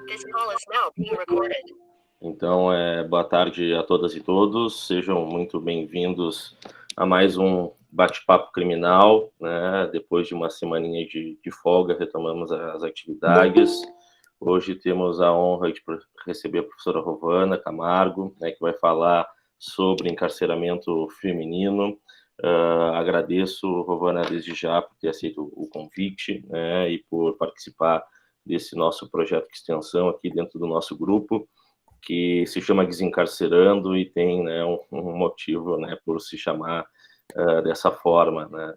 This call is now being recorded. Então, boa tarde a todas e todos, sejam muito bem-vindos a mais um bate-papo criminal, né? Depois de uma semaninha de folga, retomamos as atividades. Hoje temos a honra de receber a professora Rovana Camargo, né, que vai falar sobre encarceramento feminino. Agradeço, Rovana, desde já por ter aceito o convite, né, e por participar desse nosso projeto de extensão aqui dentro do nosso grupo, que se chama Desencarcerando e tem, né, um motivo, né, por se chamar dessa forma, né.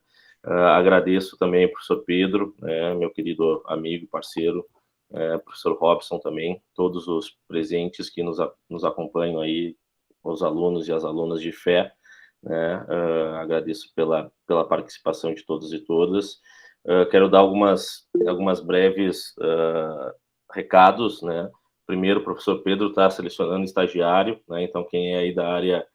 Agradeço também ao professor Pedro, né, meu querido amigo, parceiro, professor Robson também, todos os presentes que nos acompanham aí, os alunos e as alunas de fé, né, agradeço pela participação de todos e todas. Quero dar algumas breves recados, né. Primeiro, o professor Pedro está selecionando estagiário, né, então quem é aí da área,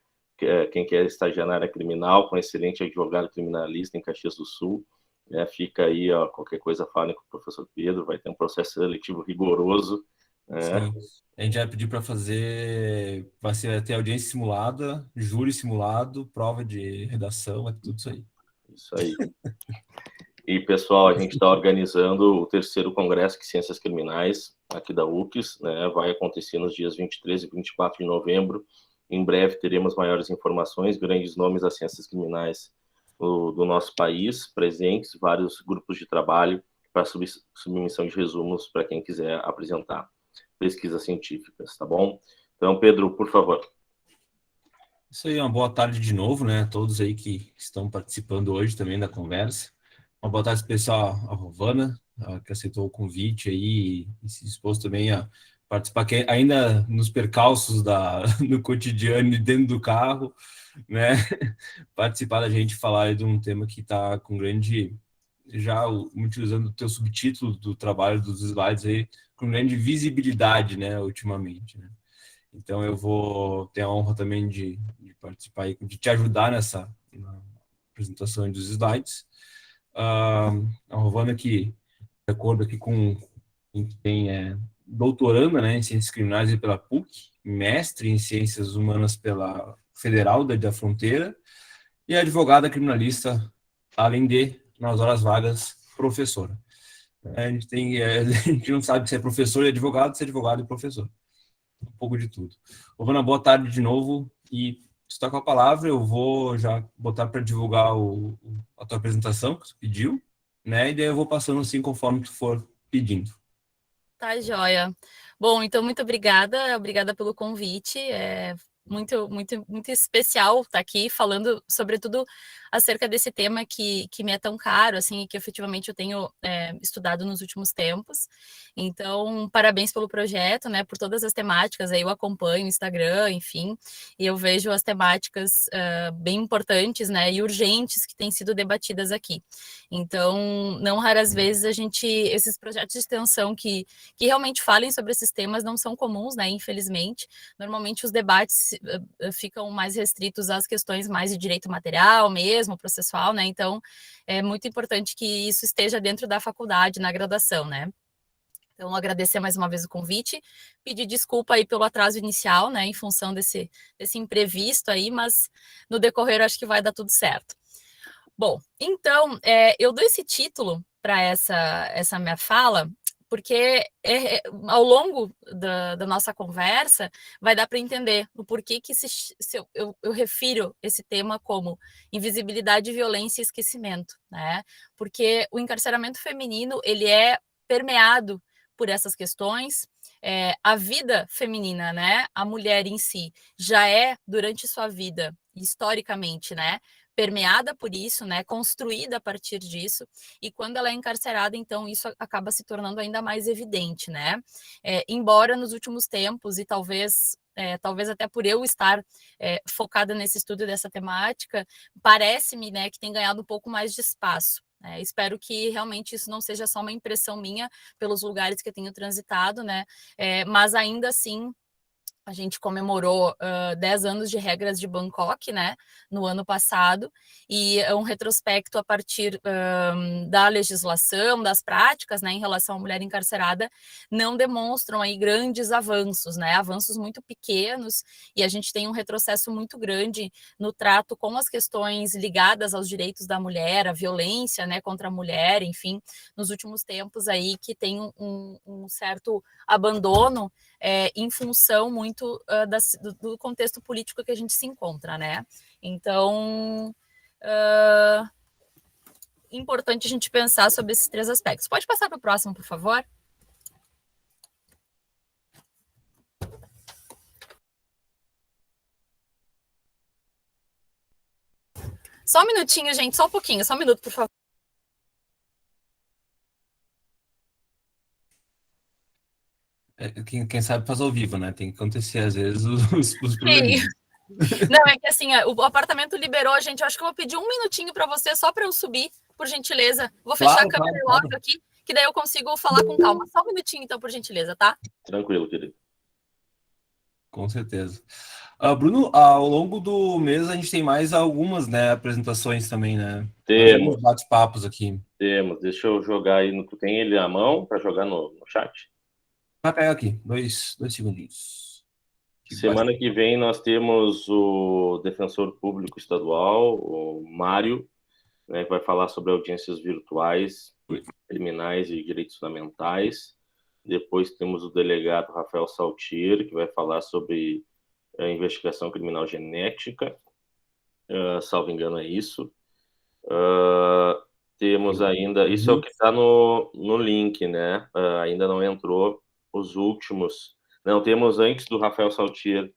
quem quer estagiar na área criminal, com excelente advogado criminalista em Caxias do Sul, né, fica aí, ó, qualquer coisa falem com o professor Pedro, vai ter um processo seletivo rigoroso. Sim, a gente vai pedir para fazer, vai ter audiência simulada, júri simulado, prova de redação, é tudo isso aí. Isso aí. E, pessoal, a gente está organizando o terceiro Congresso de Ciências Criminais aqui da UFRGS, né? Vai acontecer nos dias 23 e 24 de novembro. Em breve teremos maiores informações, grandes nomes das ciências criminais do nosso país presentes, vários grupos de trabalho para submissão de resumos para quem quiser apresentar pesquisas científicas, tá bom? Então, Pedro, por favor. Isso aí, uma boa tarde de novo, né? Todos aí que estão participando hoje também da conversa. Uma boa tarde especial à Rovana, que aceitou o convite aí e se dispôs também a participar, que ainda nos percalços no cotidiano e dentro do carro, né? Participar da gente falar aí de um tema que está com grande, já utilizando o teu subtítulo do trabalho dos slides aí, com grande visibilidade, né, ultimamente, né? Então eu vou ter a honra também de participar e de te ajudar na apresentação dos slides. A Rovana, que de acordo aqui com quem tem doutoranda, né, em Ciências Criminais pela PUC, mestre em Ciências Humanas pela Federal da Fronteira e advogada criminalista, além de, nas horas vagas, professora. A gente não sabe se é professor e advogado, se é advogado e professor. Um pouco de tudo. Rovana, boa tarde de novo e se está com a palavra, eu vou já botar para divulgar a tua apresentação que tu pediu, né? E daí eu vou passando assim conforme tu for pedindo. Tá, joia. Bom, então muito obrigada pelo convite. É muito especial estar aqui falando, sobretudo, acerca desse tema que me é tão caro, assim, e que efetivamente eu tenho estudado nos últimos tempos. Então, parabéns pelo projeto, né, por todas as temáticas. Aí eu acompanho o Instagram, enfim, e eu vejo as temáticas bem importantes, né, e urgentes que têm sido debatidas aqui. Então, não raras vezes esses projetos de extensão que realmente falem sobre esses temas não são comuns, né? Infelizmente, normalmente os debates ficam mais restritos às questões mais de direito material mesmo, processual, né? Então, é muito importante que isso esteja dentro da faculdade, na graduação, né? Então, agradecer mais uma vez o convite, pedir desculpa aí pelo atraso inicial, né? Em função desse imprevisto aí, mas no decorrer acho que vai dar tudo certo. Bom, então, eu dou esse título para essa minha fala, porque ao longo da nossa conversa vai dar para entender o porquê que eu refiro esse tema como invisibilidade, violência e esquecimento, né? Porque o encarceramento feminino, ele é permeado por essas questões. A vida feminina, né? A mulher em si já é, durante sua vida, historicamente, né? Permeada por isso, né, construída a partir disso, e quando ela é encarcerada, então isso acaba se tornando ainda mais evidente, né? Embora nos últimos tempos, e talvez até por eu estar focada nesse estudo dessa temática, parece-me, né, que tem ganhado um pouco mais de espaço. Espero que realmente isso não seja só uma impressão minha pelos lugares que eu tenho transitado, né? Mas ainda assim A gente comemorou 10 anos de regras de Bangkok, né, no ano passado, e é um retrospecto a partir da legislação, das práticas, né, em relação à mulher encarcerada, não demonstram aí grandes avanços, né, avanços muito pequenos, e a gente tem um retrocesso muito grande no trato com as questões ligadas aos direitos da mulher, a violência, né, contra a mulher, enfim, nos últimos tempos aí que tem um certo abandono em função muito do contexto político que a gente se encontra, né? Então, importante a gente pensar sobre esses 3 aspectos. Pode passar para o próximo, por favor? Só um minutinho, gente, só um pouquinho, só um minuto, por favor. Quem sabe faz ao vivo, né? Tem que acontecer, às vezes, os probleminhas. Não, é que assim, o apartamento liberou, gente. Eu acho que eu vou pedir um minutinho para você, só para eu subir, por gentileza. Vou fechar a câmera logo aqui, que daí eu consigo falar com calma. Só um minutinho, então, por gentileza, tá? Tranquilo, querido. Com certeza. Bruno, ao longo do mês a gente tem mais algumas, né, apresentações também, né? Temos. Bate-papos aqui. Temos. Deixa eu jogar aí. Tu tem ele à mão para jogar no chat? Vai pegar aqui, dois segundinhos. Semana que vem nós temos o defensor público estadual, o Mário, né, que vai falar sobre audiências virtuais, criminais e direitos fundamentais. Depois temos o delegado Rafael Saltier, que vai falar sobre a investigação criminal genética. Salvo engano, é isso. Temos ainda... Isso é o que está no link, né? Ainda não entrou os últimos... Não, temos antes do Rafael Saltier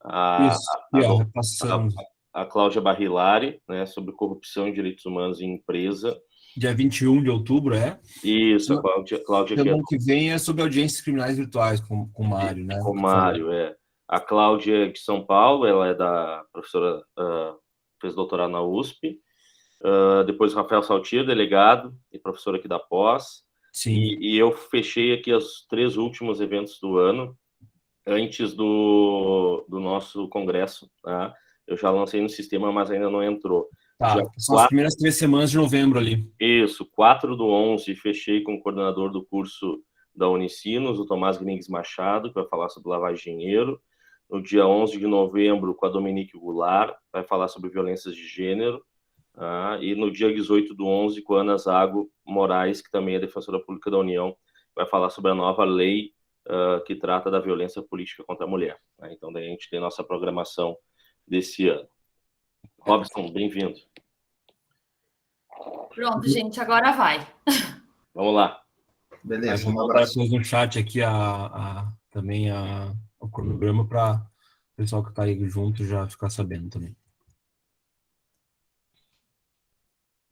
a Cláudia Barrilari, né, sobre corrupção e direitos humanos em empresa. Dia 21 de outubro, é? Isso, a Cláudia Semana que vem é sobre audiências criminais virtuais com o Mário, né? Com o Mário, é. A Cláudia de São Paulo, ela é da professora, fez doutorado na USP. Depois o Rafael Saltier, delegado e professor aqui da pós. Sim. E eu fechei aqui os 3 últimos eventos do ano, antes do nosso congresso, tá? Eu já lancei no sistema, mas ainda não entrou. Tá, são as primeiras 3 semanas de novembro ali. Isso, 4/11, fechei com o coordenador do curso da Unicinos, o Tomás Grings Machado, que vai falar sobre lavagem de dinheiro. No dia 11 de novembro, com a Dominique Goulart, vai falar sobre violências de gênero. E no dia 18/11, com a Ana Zago Moraes, que também é defensora pública da União, vai falar sobre a nova lei que trata da violência política contra a mulher. Então, daí a gente tem nossa programação desse ano. Robson, bem-vindo. Pronto, gente, agora vai. Vamos lá. Beleza, um abraço no chat aqui também o cronograma para o pessoal que está aí junto já ficar sabendo também.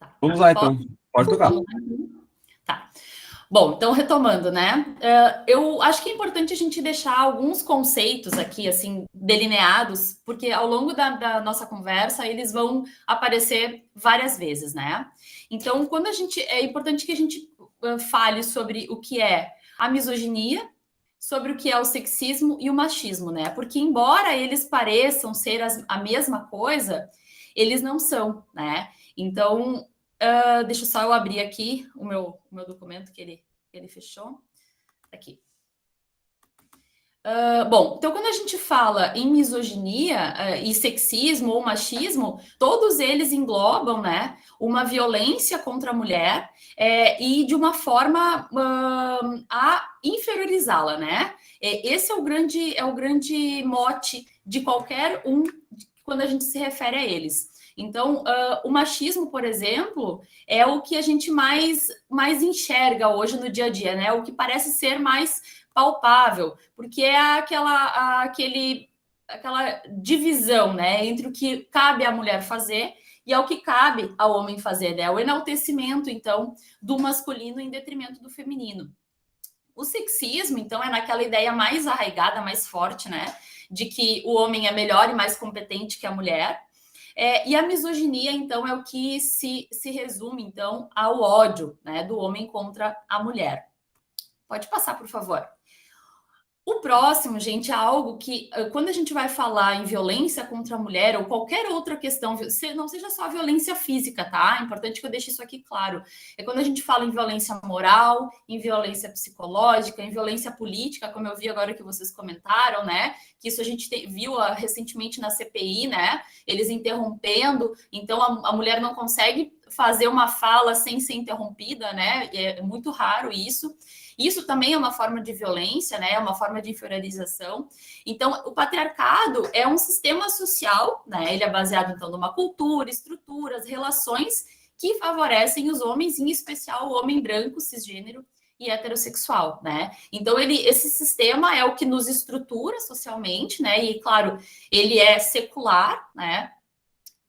Tá. Vamos lá, então. Pode tocar. Tá. Bom, então retomando, né? Eu acho que é importante a gente deixar alguns conceitos aqui, assim, delineados, porque ao longo da nossa conversa eles vão aparecer várias vezes, né? Então, é importante que a gente fale sobre o que é a misoginia, sobre o que é o sexismo e o machismo, né? Porque embora eles pareçam ser a mesma coisa, eles não são, né? Então, deixa só eu abrir aqui o meu documento que ele fechou. Aqui. Bom, então quando a gente fala em misoginia e sexismo ou machismo, todos eles englobam, né, uma violência contra a mulher e de uma forma a inferiorizá-la, né? Esse é o grande mote de qualquer um quando a gente se refere a eles. Então, o machismo, por exemplo, é o que a gente mais enxerga hoje no dia a dia, né? O que parece ser mais palpável, porque é aquela divisão, né, entre o que cabe à mulher fazer e ao que cabe ao homem fazer, né? O enaltecimento, então, do masculino em detrimento do feminino. O sexismo, então, é naquela ideia mais arraigada, mais forte, né, de que o homem é melhor e mais competente que a mulher. E a misoginia, então, é o que se resume, então, ao ódio, né, do homem contra a mulher. Pode passar, por favor. O próximo, gente, é algo que, quando a gente vai falar em violência contra a mulher ou qualquer outra questão, não seja só a violência física, tá? É importante que eu deixe isso aqui claro. É quando a gente fala em violência moral, em violência psicológica, em violência política, como eu vi agora que vocês comentaram, né? Que isso a gente viu recentemente na CPI, né? Eles interrompendo, então a mulher não consegue fazer uma fala sem ser interrompida, né? É muito raro isso. Isso também é uma forma de violência, né? É uma forma de inferiorização. Então, o patriarcado é um sistema social, né? Ele é baseado, então, numa cultura, estruturas, relações que favorecem os homens, em especial o homem branco, cisgênero e heterossexual, né? Então, esse sistema é o que nos estrutura socialmente, né? E, claro, ele é secular, né?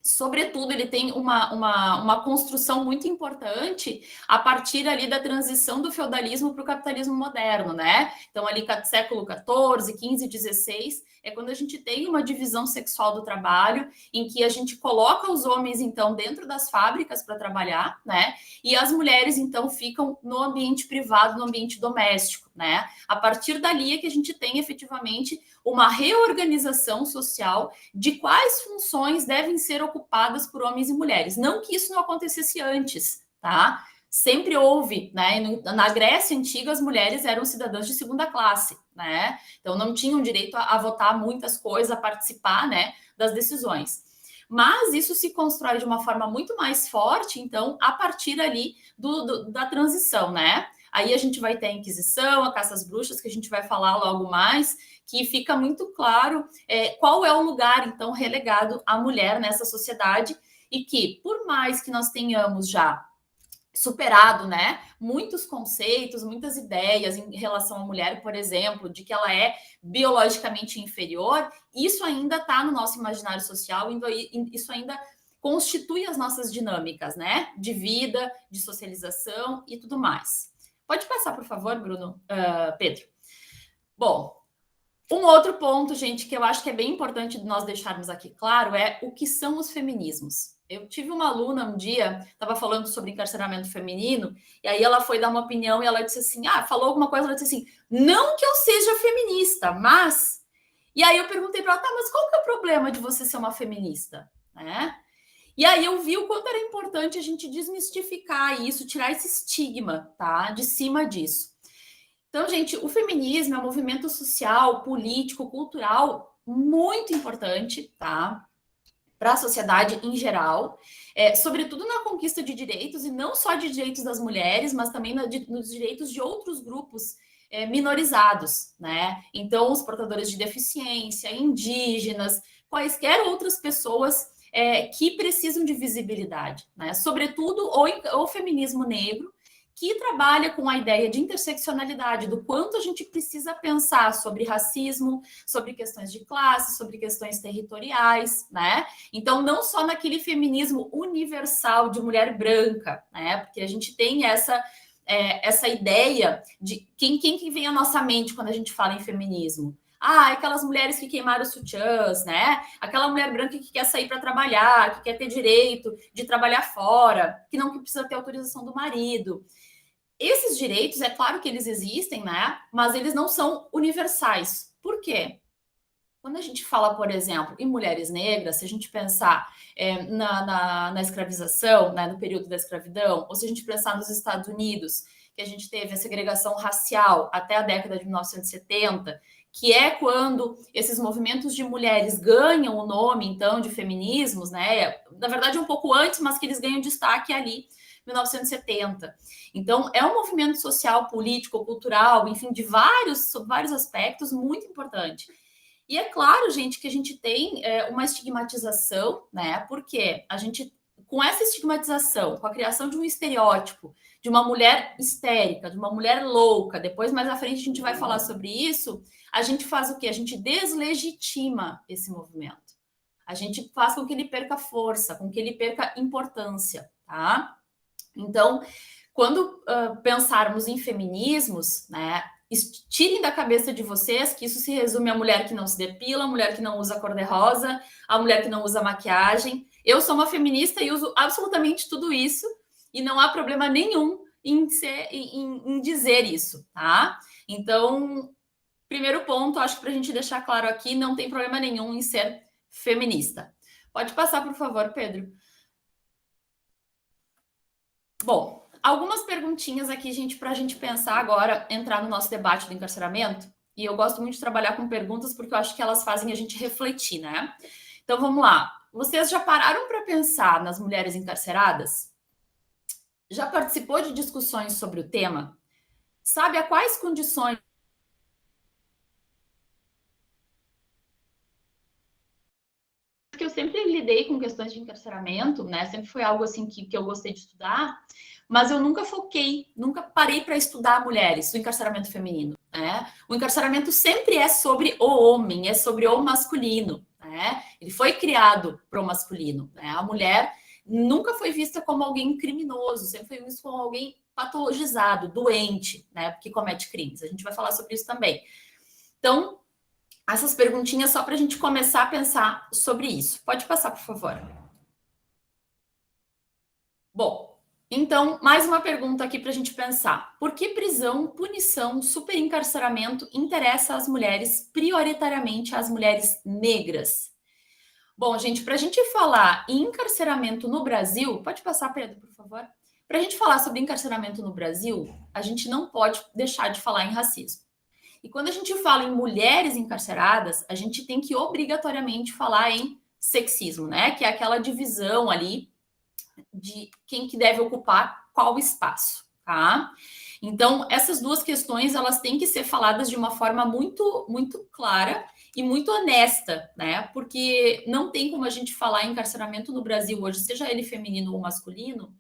Sobretudo, ele tem uma construção muito importante a partir ali da transição do feudalismo para o capitalismo moderno, né? Então, ali século XIV, XV, XVI, é quando a gente tem uma divisão sexual do trabalho, em que a gente coloca os homens, então, dentro das fábricas para trabalhar, né? E as mulheres, então, ficam no ambiente privado, no ambiente doméstico, né? A partir dali é que a gente tem, efetivamente, uma reorganização social de quais funções devem ser ocupadas por homens e mulheres. Não que isso não acontecesse antes, tá? Sempre houve, né? Na Grécia Antiga, as mulheres eram cidadãs de segunda classe, né? Então, não tinham direito a votar muitas coisas, a participar, né, das decisões. Mas isso se constrói de uma forma muito mais forte, então, a partir ali da transição, né? Aí a gente vai ter a Inquisição, a caça às bruxas, que a gente vai falar logo mais, que fica muito claro qual é o lugar, então, relegado à mulher nessa sociedade, e que, por mais que nós tenhamos já superado, né, muitos conceitos, muitas ideias em relação à mulher, por exemplo, de que ela é biologicamente inferior, isso ainda está no nosso imaginário social, isso ainda constitui as nossas dinâmicas, né, de vida, de socialização e tudo mais. Pode passar, por favor, Bruno, Pedro. Bom, um outro ponto, gente, que eu acho que é bem importante nós deixarmos aqui claro é o que são os feminismos. Eu tive uma aluna um dia, estava falando sobre encarceramento feminino, e aí ela foi dar uma opinião e ela disse assim, falou alguma coisa, ela disse assim, não que eu seja feminista, mas... E aí eu perguntei para ela, tá, mas qual que é o problema de você ser uma feminista? Né? E aí eu vi o quanto era importante a gente desmistificar isso, tirar esse estigma, tá, de cima disso. Então, gente, o feminismo é um movimento social, político, cultural muito importante, tá? Para a sociedade em geral, sobretudo na conquista de direitos, e não só de direitos das mulheres, mas também nos direitos de outros grupos minorizados, né? Então, os portadores de deficiência, indígenas, quaisquer outras pessoas que precisam de visibilidade, né? Sobretudo o feminismo negro, que trabalha com a ideia de interseccionalidade, do quanto a gente precisa pensar sobre racismo, sobre questões de classe, sobre questões territoriais, né? Então, não só naquele feminismo universal de mulher branca, né? Porque a gente tem essa ideia de quem que vem à nossa mente quando a gente fala em feminismo? Aquelas mulheres que queimaram os sutiãs, né? Aquela mulher branca que quer sair para trabalhar, que quer ter direito de trabalhar fora, que não precisa ter autorização do marido. Esses direitos, é claro que eles existem, né? Mas eles não são universais. Por quê? Quando a gente fala, por exemplo, em mulheres negras, se a gente pensar na escravização, né, no período da escravidão, ou se a gente pensar nos Estados Unidos, que a gente teve a segregação racial até a década de 1970, que é quando esses movimentos de mulheres ganham o nome, então, de feminismos, né? Na verdade, um pouco antes, mas que eles ganham destaque ali, 1970. Então, é um movimento social, político, cultural, enfim, de vários aspectos, muito importante. E é claro, gente, que a gente tem uma estigmatização, né? Porque a gente, com essa estigmatização, com a criação de um estereótipo de uma mulher histérica, de uma mulher louca, depois mais à frente a gente vai falar sobre isso, a gente faz o quê? A gente deslegitima esse movimento. A gente faz com que ele perca força, com que ele perca importância, tá? Então, quando pensarmos em feminismos, né, tirem da cabeça de vocês que isso se resume à mulher que não se depila, a mulher que não usa cor-de-rosa, a mulher que não usa maquiagem. Eu sou uma feminista e uso absolutamente tudo isso, e não há problema nenhum em dizer isso, tá? Então, primeiro ponto, acho que para a gente deixar claro aqui, não tem problema nenhum em ser feminista. Pode passar, por favor, Pedro. Bom, algumas perguntinhas aqui, gente, para a gente pensar agora, entrar no nosso debate do encarceramento. E eu gosto muito de trabalhar com perguntas porque eu acho que elas fazem a gente refletir, né? Então vamos lá. Vocês já pararam para pensar nas mulheres encarceradas? Já participou de discussões sobre o tema? Sabe a quais condições? Porque eu sempre lidei com questões de encarceramento, né? Sempre foi algo assim que eu gostei de estudar, mas eu nunca foquei, nunca parei para estudar mulheres, o encarceramento feminino, né? O encarceramento sempre é sobre o homem, é sobre o masculino, né? Ele foi criado para o masculino, né? A mulher nunca foi vista como alguém criminoso, sempre foi vista como alguém patologizado, doente, né? Que comete crimes. A gente vai falar sobre isso também. Então, essas perguntinhas só para a gente começar a pensar sobre isso. Pode passar, por favor. Bom, então, mais uma pergunta aqui para a gente pensar. Por que prisão, punição, superencarceramento interessa às mulheres, prioritariamente às mulheres negras? Bom, gente, para a gente falar em encarceramento no Brasil, pode passar, Pedro, por favor? Para a gente falar sobre encarceramento no Brasil, a gente não pode deixar de falar em racismo. E quando a gente fala em mulheres encarceradas, a gente tem que obrigatoriamente falar em sexismo, né? Que é aquela divisão ali de quem que deve ocupar qual espaço, tá? Então, essas duas questões, elas têm que ser faladas de uma forma muito, muito clara e muito honesta, né? Porque não tem como a gente falar em encarceramento no Brasil hoje, seja ele feminino ou masculino,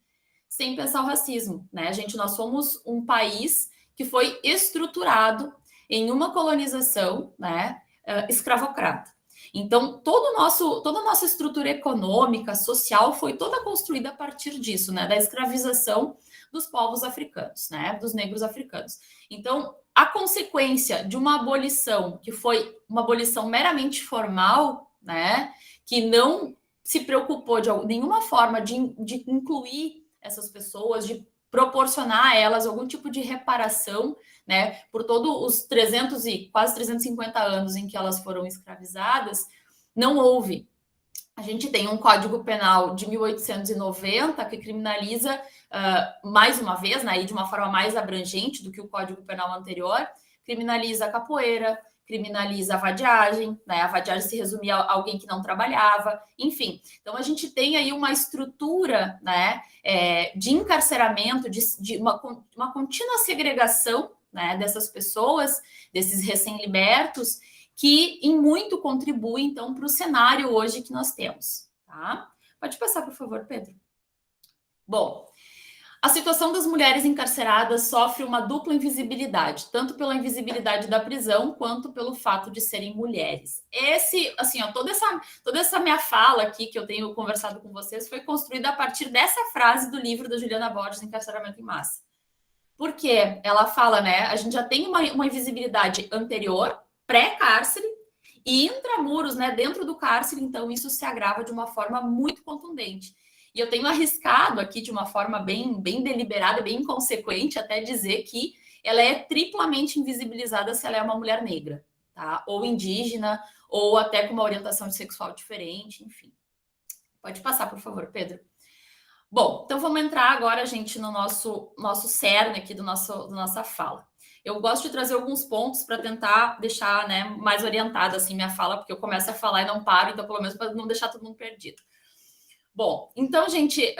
sem pensar o racismo, né? Nós somos um país que foi estruturado em uma colonização, né, escravocrata. Então, toda a nossa estrutura econômica, social, foi toda construída a partir disso, né, da escravização dos povos africanos, né, dos negros africanos. Então, a consequência de uma abolição, que foi uma abolição meramente formal, né, que não se preocupou de nenhuma forma de incluir essas pessoas, de proporcionar a elas algum tipo de reparação, né, por todos os quase 350 anos em que elas foram escravizadas, não houve. A gente tem um Código Penal de 1890 que criminaliza, mais uma vez, né, de uma forma mais abrangente do que o Código Penal anterior, criminaliza a capoeira, criminaliza a vadiagem, né? A vadiagem se resumia a alguém que não trabalhava, enfim. Então, a gente tem aí uma estrutura, né, de encarceramento, de uma contínua segregação, né, dessas pessoas, desses recém-libertos, que em muito contribui, então, para o cenário hoje que nós temos, tá? Pode passar, por favor, Pedro. Bom, a situação das mulheres encarceradas sofre uma dupla invisibilidade, tanto pela invisibilidade da prisão, quanto pelo fato de serem mulheres. Toda essa minha fala aqui, que eu tenho conversado com vocês, foi construída a partir dessa frase do livro da Juliana Borges, Encarceramento em Massa. Porque ela fala, né, a gente já tem uma invisibilidade anterior, pré-cárcere, e intramuros, né, dentro do cárcere, então isso se agrava de uma forma muito contundente. E eu tenho arriscado aqui de uma forma bem deliberada, bem inconsequente, até dizer que ela é triplamente invisibilizada se ela é uma mulher negra, tá? Ou indígena, ou até com uma orientação sexual diferente, enfim. Pode passar, por favor, Pedro. Bom, então vamos entrar agora, gente, no nosso cerne aqui da nossa fala. Eu gosto de trazer alguns pontos para tentar deixar, né, mais orientada assim minha fala, porque eu começo a falar e não paro, então pelo menos para não deixar todo mundo perdido. Bom, então, gente,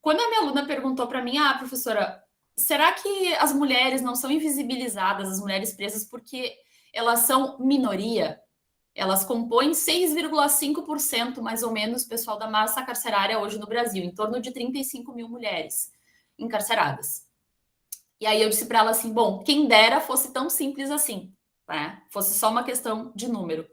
quando a minha aluna perguntou para mim, professora, será que as mulheres não são invisibilizadas, as mulheres presas, porque elas são minoria? Elas compõem 6,5% mais ou menos, pessoal, da massa carcerária hoje no Brasil, em torno de 35 mil mulheres encarceradas. E aí eu disse para ela assim, bom, quem dera fosse tão simples assim, né? Fosse só uma questão de número.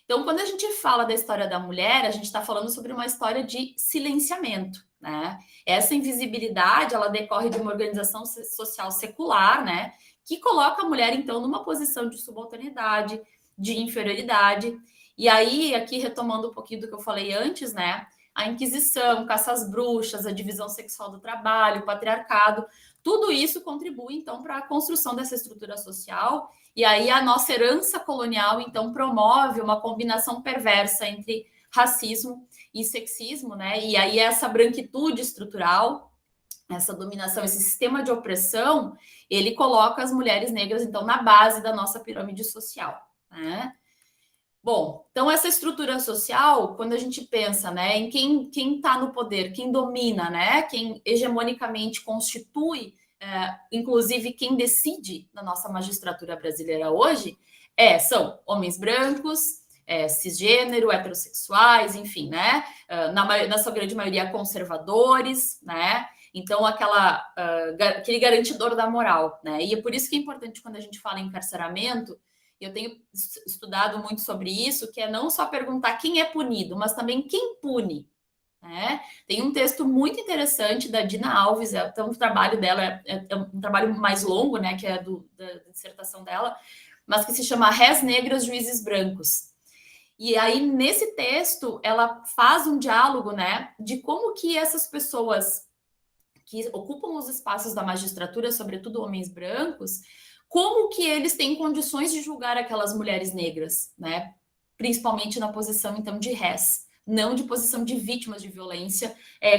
Então, quando a gente fala da história da mulher, a gente está falando sobre uma história de silenciamento, né? Essa invisibilidade, ela decorre de uma organização social secular, né? Que coloca a mulher, então, numa posição de subalternidade, de inferioridade. E aí, aqui retomando um pouquinho do que eu falei antes, né? A Inquisição, caça às bruxas, a divisão sexual do trabalho, o patriarcado, tudo isso contribui, então, para a construção dessa estrutura social E aí a nossa herança colonial, então, promove uma combinação perversa entre racismo e sexismo, né? E aí essa branquitude estrutural, essa dominação, esse sistema de opressão, ele coloca as mulheres negras, então, na base da nossa pirâmide social, né? Bom, então essa estrutura social, quando a gente pensa, né, em quem está no poder, quem domina, né, quem hegemonicamente constitui, inclusive quem decide na nossa magistratura brasileira hoje, são homens brancos, cisgênero, heterossexuais, enfim, né, na sua grande maioria conservadores, né, então aquele garantidor da moral, né, e é por isso que é importante quando a gente fala em encarceramento. Eu tenho estudado muito sobre isso, que é não só perguntar quem é punido, mas também quem pune. Né? Tem um texto muito interessante da Dina Alves, então o trabalho dela é um trabalho mais longo, né, que é da dissertação dela, mas que se chama Rés Negras, Juízes Brancos. E aí, nesse texto, ela faz um diálogo, né, de como que essas pessoas que ocupam os espaços da magistratura, sobretudo homens brancos, como que eles têm condições de julgar aquelas mulheres negras, né? Principalmente na posição, então, de rés, não de posição de vítimas de violência,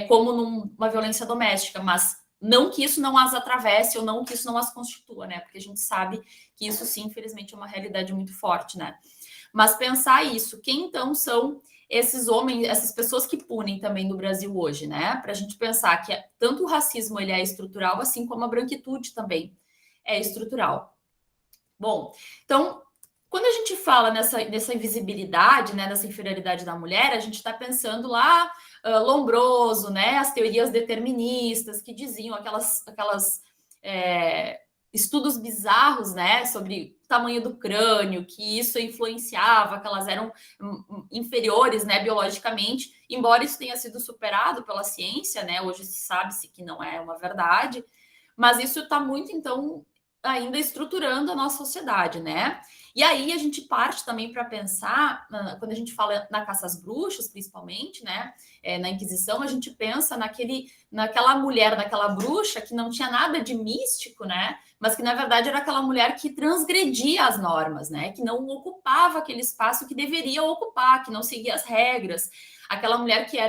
como numa violência doméstica, mas não que isso não as atravesse ou não que isso não as constitua, né? Porque a gente sabe que isso, sim, infelizmente, é uma realidade muito forte, né? Mas pensar isso, quem, então, são esses homens, essas pessoas que punem também no Brasil hoje, né? Para a gente pensar que tanto o racismo ele é estrutural, assim como a branquitude também é estrutural. Bom, então, quando a gente fala nessa invisibilidade, né, nessa inferioridade da mulher, a gente está pensando lá, Lombroso, né, as teorias deterministas que diziam aquelas estudos bizarros, né, sobre o tamanho do crânio, que isso influenciava, que elas eram inferiores, né, biologicamente, embora isso tenha sido superado pela ciência, né, hoje se sabe-se que não é uma verdade, mas isso está muito, então, ainda estruturando a nossa sociedade, né? E aí a gente parte também para pensar, quando a gente fala na caça às bruxas, principalmente, né? Na Inquisição, a gente pensa naquela mulher, naquela bruxa que não tinha nada de místico, né? Mas que na verdade era aquela mulher que transgredia as normas, né? Que não ocupava aquele espaço que deveria ocupar, que não seguia as regras. Aquela mulher que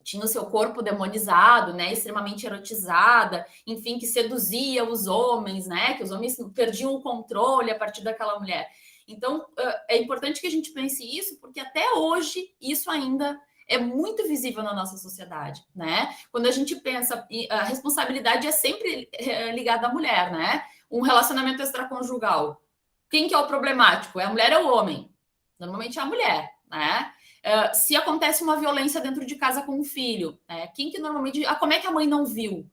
tinha o seu corpo demonizado, né, extremamente erotizada, enfim, que seduzia os homens, né, que os homens perdiam o controle a partir daquela mulher. Então, é importante que a gente pense isso, porque até hoje isso ainda é muito visível na nossa sociedade, né? Quando a gente pensa, a responsabilidade é sempre ligada à mulher, né? Um relacionamento extraconjugal. Quem que é o problemático? É a mulher ou o homem? Normalmente é a mulher, né? Se acontece uma violência dentro de casa com um filho, quem que normalmente... como é que a mãe não viu?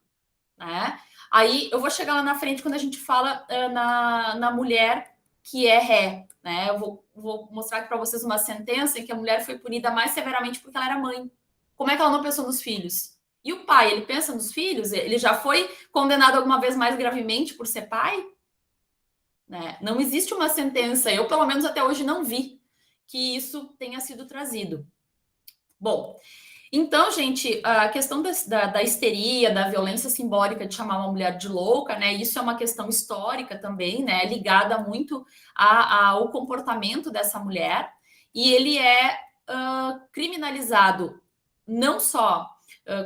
Né? Aí eu vou chegar lá na frente quando a gente fala na mulher que é ré. Né? Eu vou mostrar aqui para vocês uma sentença em que a mulher foi punida mais severamente porque ela era mãe. Como é que ela não pensou nos filhos? E o pai, ele pensa nos filhos? Ele já foi condenado alguma vez mais gravemente por ser pai? Né? Não existe uma sentença, eu pelo menos até hoje não vi, que isso tenha sido trazido. Bom, então, gente, a questão da histeria, da violência simbólica de chamar uma mulher de louca, né? Isso é uma questão histórica também, né? Ligada muito ao comportamento dessa mulher. E ele é criminalizado não só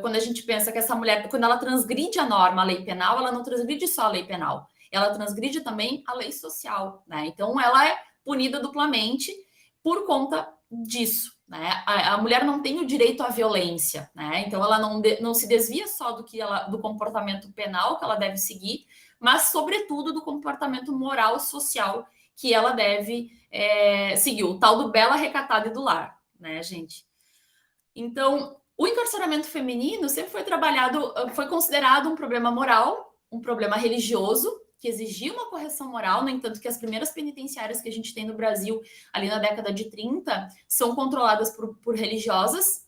quando a gente pensa que essa mulher, quando ela transgride a norma, a lei penal, ela não transgride só a lei penal, ela transgride também a lei social, né? Então, ela é punida duplamente por conta disso, né? A mulher não tem o direito à violência, né? Então ela não se desvia só do comportamento penal que ela deve seguir, mas sobretudo do comportamento moral social que ela deve seguir, o tal do bela, recatada e do lar, né, gente? Então, o encarceramento feminino sempre foi considerado um problema moral, um problema religioso, que exigia uma correção moral, no entanto que as primeiras penitenciárias que a gente tem no Brasil, ali na década de 30, são controladas por religiosas,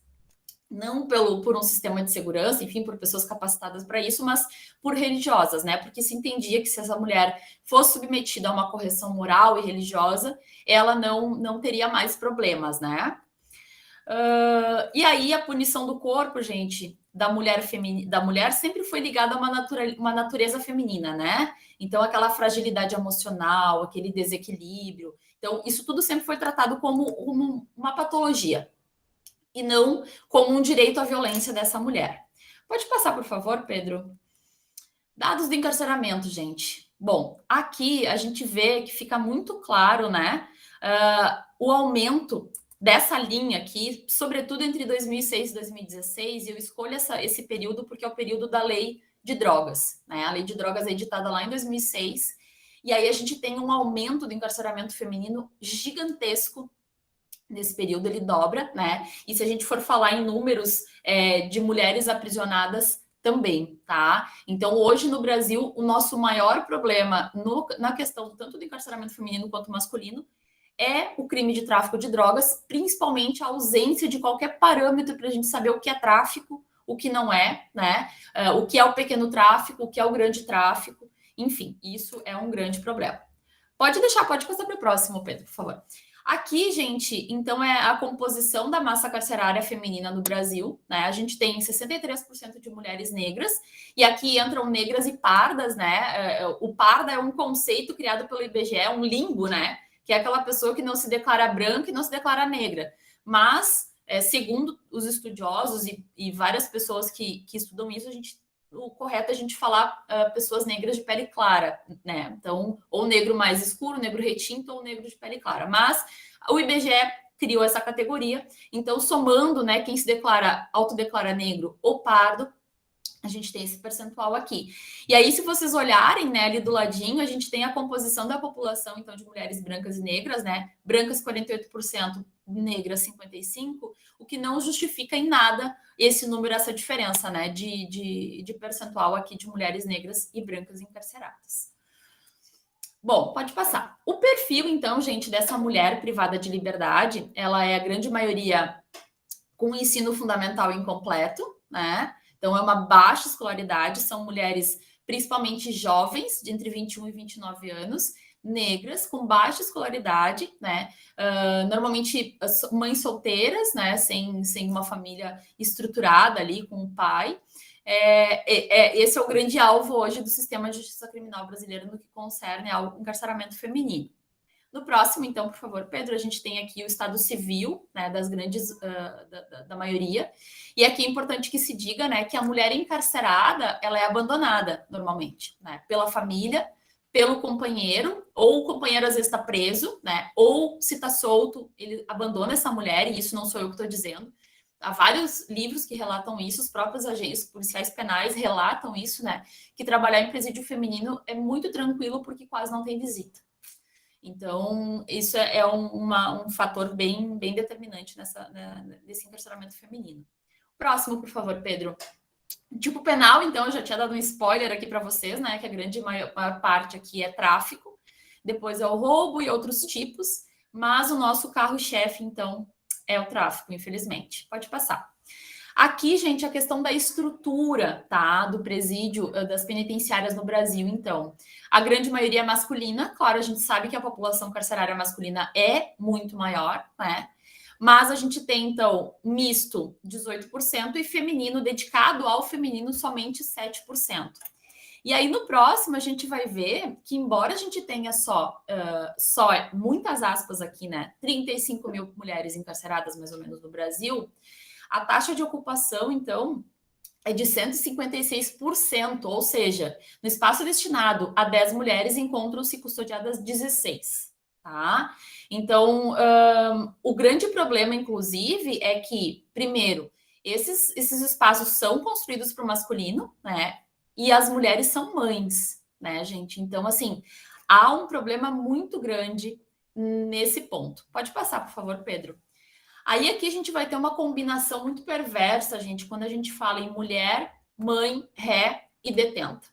não por um sistema de segurança, enfim, por pessoas capacitadas para isso, mas por religiosas, né? Porque se entendia que se essa mulher fosse submetida a uma correção moral e religiosa, ela não teria mais problemas, né? E aí a punição do corpo, gente, da mulher sempre foi ligada a uma natureza feminina, né? Então, aquela fragilidade emocional, aquele desequilíbrio. Então, isso tudo sempre foi tratado como uma patologia e não como um direito à violência dessa mulher. Pode passar, por favor, Pedro? Dados do encarceramento, gente. Bom, aqui a gente vê que fica muito claro, né? O aumento dessa linha aqui, sobretudo entre 2006 e 2016, e eu escolho esse período porque é o período da lei de drogas, né? A lei de drogas é editada lá em 2006, e aí a gente tem um aumento do encarceramento feminino gigantesco. Nesse período ele dobra, né? E se a gente for falar em números de mulheres aprisionadas também, tá? Então, hoje no Brasil, o nosso maior problema na questão tanto do encarceramento feminino quanto masculino é o crime de tráfico de drogas, principalmente a ausência de qualquer parâmetro para a gente saber o que é tráfico, o que não é, né? O que é o pequeno tráfico, o que é o grande tráfico, enfim, isso é um grande problema. Pode passar para o próximo, Pedro, por favor. Aqui, gente, então é a composição da massa carcerária feminina no Brasil, né? A gente tem 63% de mulheres negras, e aqui entram negras e pardas, né? O parda é um conceito criado pelo IBGE, é um limbo, né? Que é aquela pessoa que não se declara branca e não se declara negra. Mas, segundo os estudiosos e várias pessoas que estudam isso, o correto é a gente falar pessoas negras de pele clara, né? Então, ou negro mais escuro, negro retinto, ou negro de pele clara. Mas o IBGE criou essa categoria, então, somando, né, quem se autodeclara negro ou pardo, a gente tem esse percentual aqui. E aí, se vocês olharem, né, ali do ladinho, a gente tem a composição da população, então, de mulheres brancas e negras, né? Brancas, 48%, negras, 55%, o que não justifica em nada esse número, essa diferença, né, de percentual aqui de mulheres negras e brancas encarceradas. Bom, pode passar. O perfil, então, gente, dessa mulher privada de liberdade, ela é a grande maioria com ensino fundamental incompleto, né? Então, é uma baixa escolaridade, são mulheres principalmente jovens, de entre 21 e 29 anos, negras, com baixa escolaridade, né? Normalmente mães solteiras, né? Sem uma família estruturada ali com o pai. Esse é o grande alvo hoje do sistema de justiça criminal brasileiro no que concerne ao encarceramento feminino. No próximo, então, por favor, Pedro, a gente tem aqui o estado civil, né, das grandes, da maioria, e aqui é importante que se diga, né, que a mulher encarcerada, ela é abandonada, normalmente, né, pela família, pelo companheiro, ou o companheiro às vezes está preso, né, ou se está solto, ele abandona essa mulher, e isso não sou eu que estou dizendo. Há vários livros que relatam isso, os próprios agentes policiais penais relatam isso, né, que trabalhar em presídio feminino é muito tranquilo porque quase não tem visita. Então, isso é um fator bem determinante nesse encarceramento feminino. Próximo, por favor, Pedro. Tipo penal, então, eu já tinha dado um spoiler aqui para vocês, né? Que a grande maior parte aqui é tráfico, depois é o roubo e outros tipos, mas o nosso carro-chefe, então, é o tráfico, infelizmente. Pode passar. Aqui, gente, a questão da estrutura, tá? Do presídio, das penitenciárias no Brasil, então. A grande maioria é masculina, claro, a gente sabe que a população carcerária masculina é muito maior, né? Mas a gente tem, então, misto 18% e feminino, dedicado ao feminino, somente 7%. E aí, no próximo, a gente vai ver que, embora a gente tenha só muitas aspas aqui, né? 35 mil mulheres encarceradas, mais ou menos, no Brasil, a taxa de ocupação, então, é de 156%, ou seja, no espaço destinado a 10 mulheres, encontram-se custodiadas 16, tá? Então, o grande problema, inclusive, é que, primeiro, esses espaços são construídos para o masculino, né? E as mulheres são mães, né, gente? Então, assim, há um problema muito grande nesse ponto. Pode passar, por favor, Pedro. Aí aqui a gente vai ter uma combinação muito perversa, gente, quando a gente fala em mulher, mãe, ré e detenta.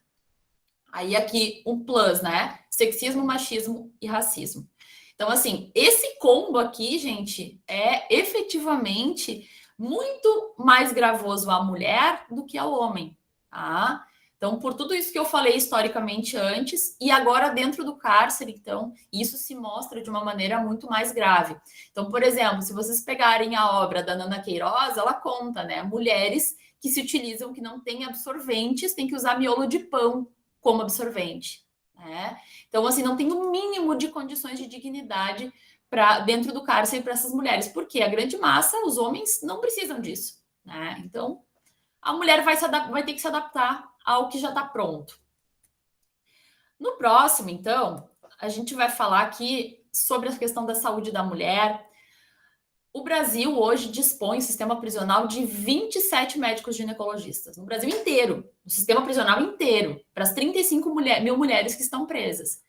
Aí aqui um plus, né? Sexismo, machismo e racismo. Então, assim, esse combo aqui, gente, é efetivamente muito mais gravoso à mulher do que ao homem, tá? Então, por tudo isso que eu falei historicamente antes, e agora dentro do cárcere, então, isso se mostra de uma maneira muito mais grave. Então, por exemplo, se vocês pegarem a obra da Nana Queiroz, ela conta, né, mulheres que se utilizam, que não têm absorventes, têm que usar miolo de pão como absorvente, né? Então, assim, não tem o mínimo de condições de dignidade para dentro do cárcere para essas mulheres, porque a grande massa, os homens, não precisam disso, né? Então, a mulher vai ter que se adaptar ao que já está pronto. No próximo, então, a gente vai falar aqui sobre a questão da saúde da mulher. O Brasil hoje dispõe, sistema prisional, de 27 médicos ginecologistas, no Brasil inteiro, no sistema prisional inteiro, para as 35 mil mulheres que estão presas.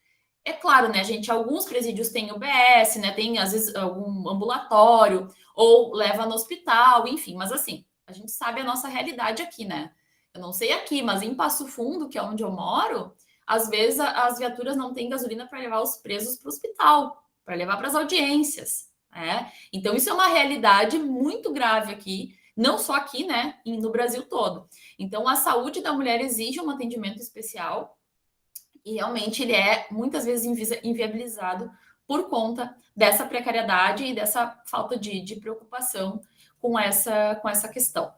É claro, né, gente, alguns presídios têm UBS, né, tem às vezes algum ambulatório, ou leva no hospital, enfim, mas assim, a gente sabe a nossa realidade aqui, né? Eu não sei aqui, mas em Passo Fundo, que é onde eu moro, às vezes as viaturas não têm gasolina para levar os presos para o hospital, para levar para as audiências, né? Então, isso é uma realidade muito grave aqui, não só aqui, né, no Brasil todo. Então, a saúde da mulher exige um atendimento especial e realmente ele é muitas vezes inviabilizado por conta dessa precariedade e dessa falta de preocupação com essa questão.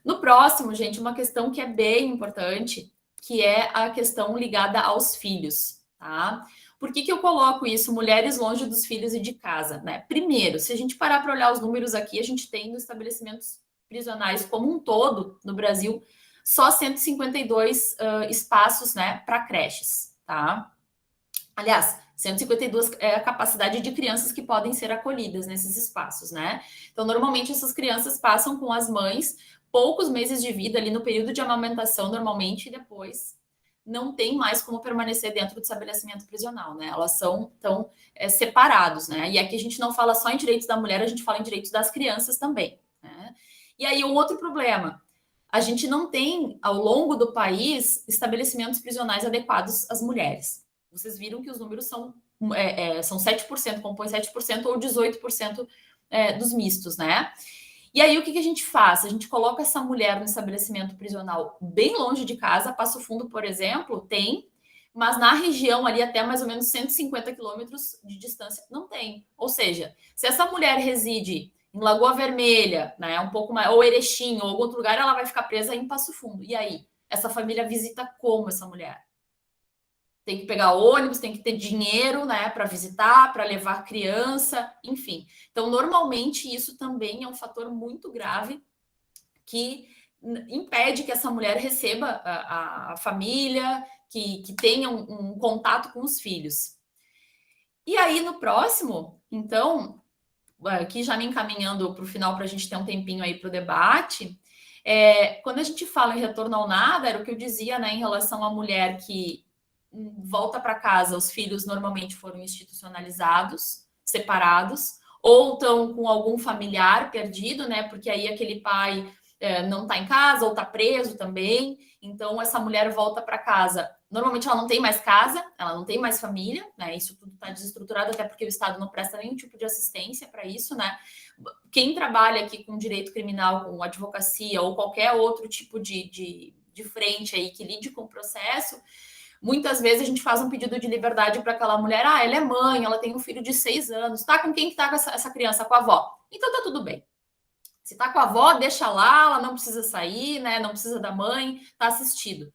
No próximo, gente, uma questão que é bem importante, que é a questão ligada aos filhos, tá? Por que eu coloco isso? Mulheres longe dos filhos e de casa, né? Primeiro, se a gente parar para olhar os números aqui, a gente tem nos estabelecimentos prisionais como um todo, no Brasil, só 152 espaços, né, para creches, tá? Aliás, 152 é a capacidade de crianças que podem ser acolhidas nesses espaços, né? Então, normalmente, essas crianças passam com as mães poucos meses de vida ali no período de amamentação, normalmente, e depois não tem mais como permanecer dentro do estabelecimento prisional, né? Elas são tão separados, né? E aqui a gente não fala só em direitos da mulher, a gente fala em direitos das crianças também, né? E aí, um outro problema, a gente não tem, ao longo do país, estabelecimentos prisionais adequados às mulheres. Vocês viram que os números são 7%, compõe 7% ou 18% dos mistos, né? E aí, o que a gente faz? A gente coloca essa mulher no estabelecimento prisional bem longe de casa. Passo Fundo, por exemplo, tem, mas na região ali até mais ou menos 150 quilômetros de distância, não tem. Ou seja, se essa mulher reside em Lagoa Vermelha, né, um pouco mais, ou Erechim, ou algum outro lugar, ela vai ficar presa em Passo Fundo. E aí? Essa família visita como essa mulher? Tem que pegar ônibus, tem que ter dinheiro, né, para visitar, para levar criança, enfim. Então, normalmente, isso também é um fator muito grave que impede que essa mulher receba a família, que tenha um contato com os filhos. E aí, no próximo, então, aqui já me encaminhando para o final, para a gente ter um tempinho aí para o debate, quando a gente fala em retorno ao nada, era o que eu dizia, né, em relação à mulher que volta para casa, os filhos normalmente foram institucionalizados, separados, ou estão com algum familiar perdido, né? Porque aí aquele pai não está em casa ou está preso também. Então, essa mulher volta para casa. Normalmente ela não tem mais casa, ela não tem mais família, né? Isso tudo está desestruturado, até porque o Estado não presta nenhum tipo de assistência para isso, né? Quem trabalha aqui com direito criminal, com advocacia ou qualquer outro tipo de frente aí que lide com o processo, muitas vezes a gente faz um pedido de liberdade para aquela mulher. Ah, ela é mãe, ela tem um filho de 6 anos. Tá com quem que tá com essa criança? Com a avó. Então tá tudo bem. Se tá com a avó, deixa lá, ela não precisa sair, né? Não precisa da mãe, tá assistido.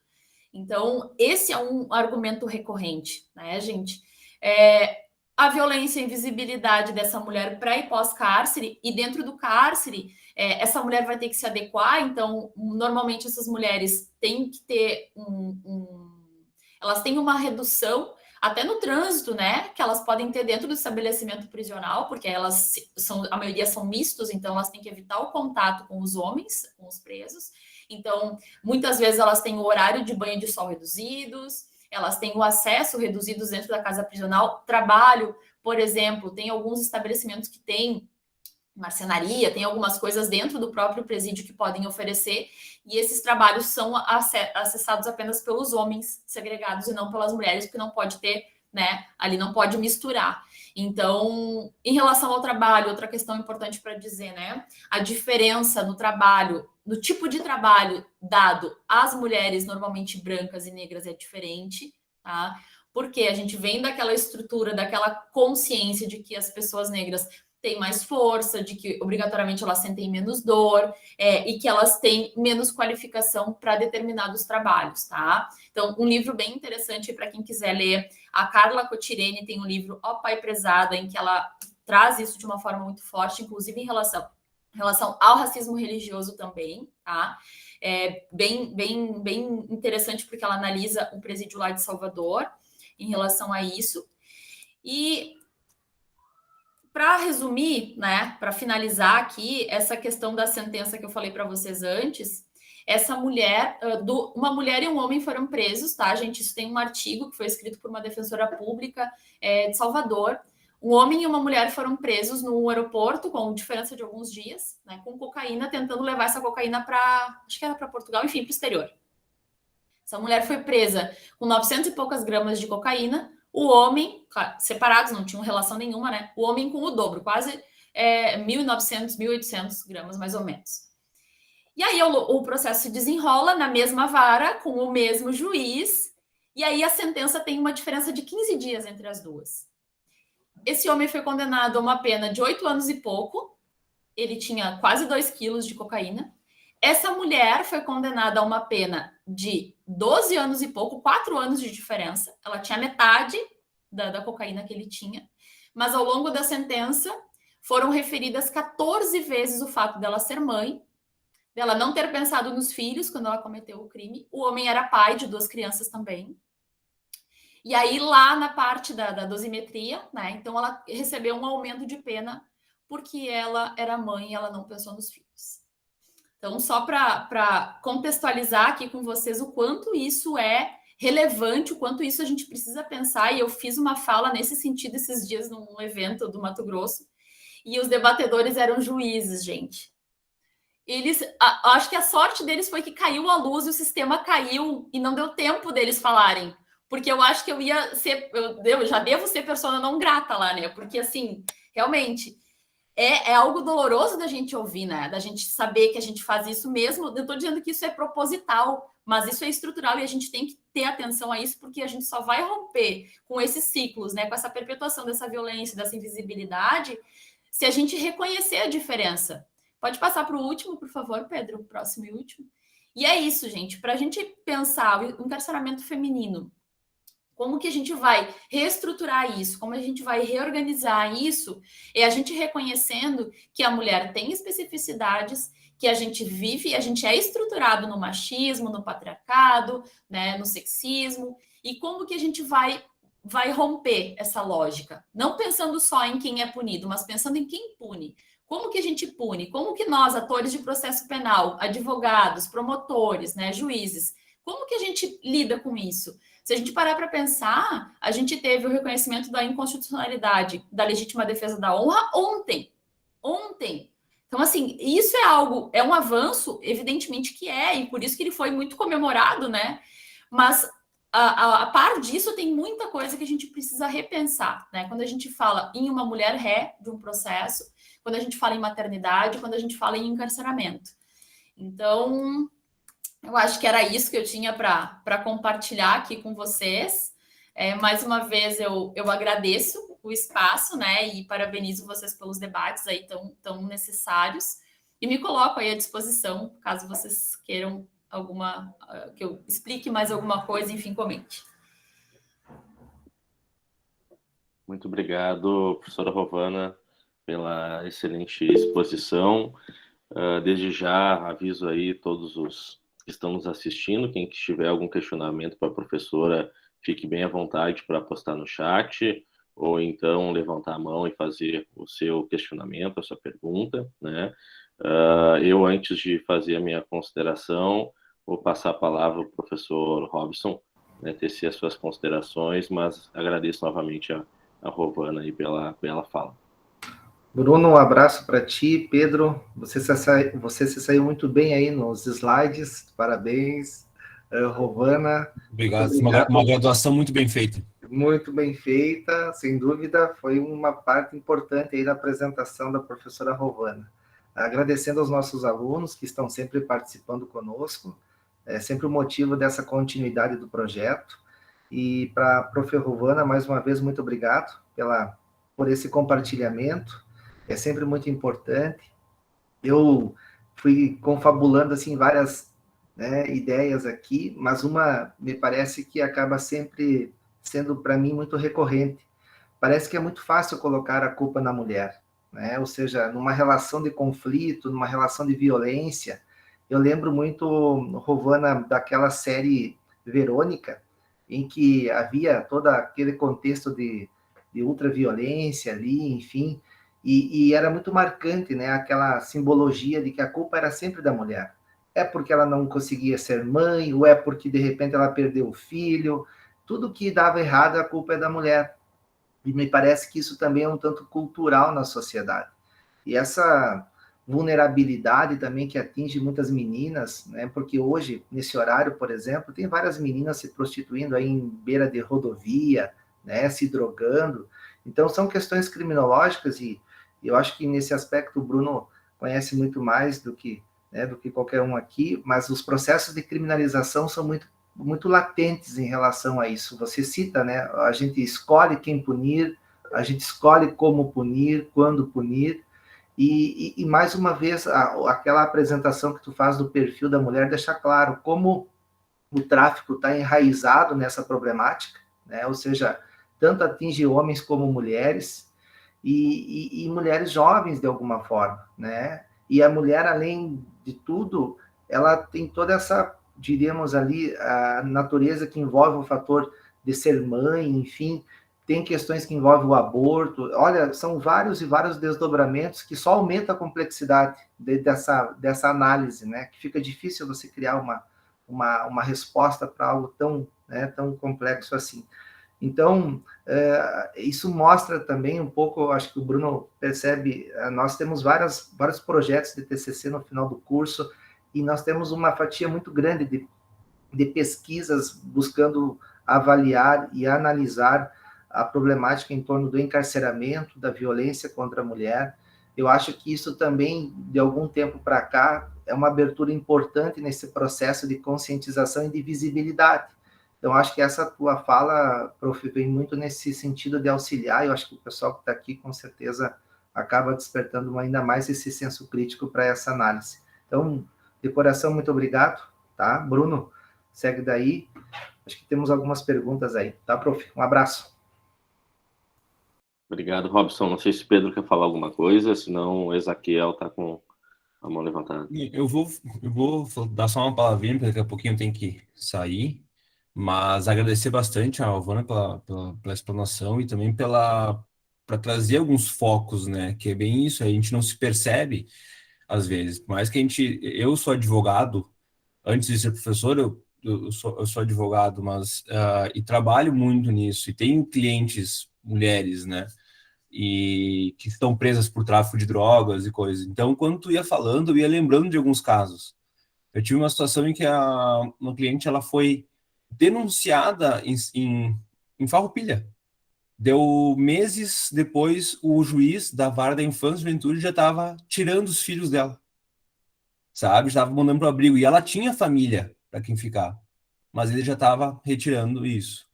Então, esse é um argumento recorrente, né, gente? A violência e invisibilidade dessa mulher pré e pós-cárcere, e dentro do cárcere, essa mulher vai ter que se adequar. Então, normalmente essas mulheres têm que ter elas têm uma redução até no trânsito, né? Que elas podem ter dentro do estabelecimento prisional, porque a maioria são mistos, então elas têm que evitar o contato com os homens, com os presos. Então, muitas vezes elas têm o horário de banho de sol reduzidos, elas têm o acesso reduzido dentro da casa prisional. Trabalho, por exemplo, tem alguns estabelecimentos que têm marcenaria, tem algumas coisas dentro do próprio presídio que podem oferecer, e esses trabalhos são acessados apenas pelos homens segregados e não pelas mulheres, porque não pode ter, né, ali não pode misturar. Então, em relação ao trabalho, outra questão importante para dizer, né, a diferença no trabalho no tipo de trabalho dado às mulheres normalmente brancas e negras é diferente, tá? Porque a gente vem daquela estrutura, daquela consciência de que as pessoas negras têm mais força, de que obrigatoriamente elas sentem menos dor, e que elas têm menos qualificação para determinados trabalhos, tá? Então, um livro bem interessante para quem quiser ler, a Carla Cotirene tem um livro, Ó Pai Prezada, em que ela traz isso de uma forma muito forte, inclusive em relação ao racismo religioso também, tá? É bem interessante porque ela analisa o presídio lá de Salvador em relação a isso. E para resumir, né, para finalizar aqui, essa questão da sentença que eu falei para vocês antes, essa mulher, uma mulher e um homem foram presos, tá, gente? Isso tem um artigo que foi escrito por uma defensora pública de Salvador. Um homem e uma mulher foram presos no aeroporto, com diferença de alguns dias, né, com cocaína, tentando levar essa cocaína para, acho que era para Portugal, enfim, para o exterior. Essa mulher foi presa com 900 e poucas gramas de cocaína, o homem, claro, separados, não tinham relação nenhuma, né? O homem com o dobro, quase 1.900, 1.800 gramas, mais ou menos. E aí o processo se desenrola na mesma vara, com o mesmo juiz, e aí a sentença tem uma diferença de 15 dias entre as duas. Esse homem foi condenado a uma pena de 8 anos e pouco, ele tinha quase 2 quilos de cocaína. Essa mulher foi condenada a uma pena de 12 anos e pouco, 4 anos de diferença. Ela tinha metade da cocaína que ele tinha. Mas ao longo da sentença, foram referidas 14 vezes o fato dela ser mãe, dela não ter pensado nos filhos quando ela cometeu o crime. O homem era pai de 2 crianças também. E aí, lá na parte da dosimetria, né? Então, ela recebeu um aumento de pena porque ela era mãe e ela não pensou nos filhos. Então, só para contextualizar aqui com vocês o quanto isso é relevante, o quanto isso a gente precisa pensar, e eu fiz uma fala nesse sentido esses dias num evento do Mato Grosso, e os debatedores eram juízes, gente. Eles, acho que a sorte deles foi que caiu a luz e o sistema caiu e não deu tempo deles falarem, porque eu acho que eu já devo ser persona não grata lá, né? Porque, assim, realmente... É algo doloroso da gente ouvir, né? Da gente saber que a gente faz isso mesmo. Eu estou dizendo que isso é proposital, mas isso é estrutural e a gente tem que ter atenção a isso, porque a gente só vai romper com esses ciclos, né? Com essa perpetuação dessa violência, dessa invisibilidade, se a gente reconhecer a diferença. Pode passar para o último, por favor, Pedro, o próximo e último. E é isso, gente. Para a gente pensar o encarceramento feminino, como que a gente vai reestruturar isso? Como a gente vai reorganizar isso? É a gente reconhecendo que a mulher tem especificidades, que a gente vive, a gente é estruturado no machismo, no patriarcado, né, no sexismo, e como que a gente vai romper essa lógica? Não pensando só em quem é punido, mas pensando em quem pune. Como que a gente pune? Como que nós, atores de processo penal, advogados, promotores, né, juízes, como que a gente lida com isso? Se a gente parar para pensar, a gente teve o reconhecimento da inconstitucionalidade da legítima defesa da honra ontem. Então, assim, isso é um avanço, evidentemente que e por isso que ele foi muito comemorado, né? Mas, a par disso, tem muita coisa que a gente precisa repensar, né? Quando a gente fala em uma mulher ré de um processo, quando a gente fala em maternidade, quando a gente fala em encarceramento. Então... eu acho que era isso que eu tinha para compartilhar aqui com vocês. Mais uma vez, eu agradeço o espaço, né? E parabenizo vocês pelos debates aí tão necessários. E me coloco aí à disposição, caso vocês queiram que eu explique mais alguma coisa, enfim, comente. Muito obrigado, professora Rovana, pela excelente exposição. Desde já, aviso aí todos os que estão nos assistindo, quem tiver algum questionamento para a professora, fique bem à vontade para postar no chat, ou então levantar a mão e fazer o seu questionamento, a sua pergunta, né? Eu, antes de fazer a minha consideração, vou passar a palavra ao professor Robson, né, tecer as suas considerações, mas agradeço novamente a Rovana aí pela fala. Bruno, um abraço para ti. Pedro, você se saiu muito bem aí nos slides, parabéns. Rovana. Obrigado, uma graduação muito bem feita. Muito bem feita, sem dúvida, foi uma parte importante aí da apresentação da professora Rovana. agradecendo aos nossos alunos que estão sempre participando conosco, é sempre o motivo dessa continuidade do projeto. E para a Prof. Rovana, mais uma vez, muito obrigado por esse compartilhamento, é sempre muito importante. Eu fui confabulando assim, várias, né, ideias aqui, mas uma me parece que acaba sempre sendo, para mim, muito recorrente. Parece que é muito fácil colocar a culpa na mulher, né? Ou seja, numa relação de conflito, numa relação de violência. Eu lembro muito, Rovana, daquela série Verônica, em que havia todo aquele contexto de ultraviolência ali, enfim, e era muito marcante, né, aquela simbologia de que a culpa era sempre da mulher. É porque ela não conseguia ser mãe, ou é porque, de repente, ela perdeu o filho. Tudo que dava errado, a culpa é da mulher. E me parece que isso também é um tanto cultural na sociedade. E essa vulnerabilidade também que atinge muitas meninas, né? Porque hoje, nesse horário, por exemplo, tem várias meninas se prostituindo aí em beira de rodovia, né? Se drogando. Então, são questões criminológicas e eu acho que nesse aspecto o Bruno conhece muito mais do que, né, do que qualquer um aqui, mas os processos de criminalização são muito latentes em relação a isso. Você cita, né? A gente escolhe quem punir, a gente escolhe como punir, quando punir, e mais uma vez, aquela apresentação que tu faz do perfil da mulher deixa claro como o tráfico está enraizado nessa problemática, né? Ou seja, tanto atinge homens como mulheres, e mulheres jovens de alguma forma, né? E a mulher, além de tudo, ela tem toda essa, diríamos ali, a natureza que envolve o fator de ser mãe, enfim, tem questões que envolvem o aborto. Olha, são vários e vários desdobramentos que só aumenta a complexidade dessa análise, né? Que fica difícil você criar uma resposta para algo tão, né, tão complexo assim. Então, isso mostra também um pouco, acho que o Bruno percebe, nós temos vários projetos de TCC no final do curso, e nós temos uma fatia muito grande de pesquisas buscando avaliar e analisar a problemática em torno do encarceramento, da violência contra a mulher. Eu acho que isso também, de algum tempo para cá, é uma abertura importante nesse processo de conscientização e de visibilidade. Então, acho que essa tua fala, prof, vem muito nesse sentido de auxiliar. Eu acho que o pessoal que está aqui, com certeza, acaba despertando ainda mais esse senso crítico para essa análise. Então, de coração, muito obrigado, tá? Bruno, segue daí. Acho que temos algumas perguntas aí, tá, prof? Um abraço. Obrigado, Robson. Não sei se o Pedro quer falar alguma coisa, senão o Ezaquiel está com a mão levantada. Eu vou dar só uma palavrinha, porque daqui a pouquinho eu tenho que sair, mas agradecer bastante a Alvana pela explanação e também para trazer alguns focos, né? Que é bem isso, a gente não se percebe às vezes. Por mais que eu sou advogado, antes de ser professor, eu sou advogado, mas e trabalho muito nisso, e tenho clientes mulheres, né? E que estão presas por tráfico de drogas e coisas. Então, quando tu ia falando, eu ia lembrando de alguns casos. Eu tive uma situação em que uma cliente ela foi denunciada em Farroupilha. Deu meses depois, o juiz da vara da infância e juventude já estava tirando os filhos dela, sabe? Já estava mandando para o abrigo. E ela tinha família para quem ficar, mas ele já estava retirando isso.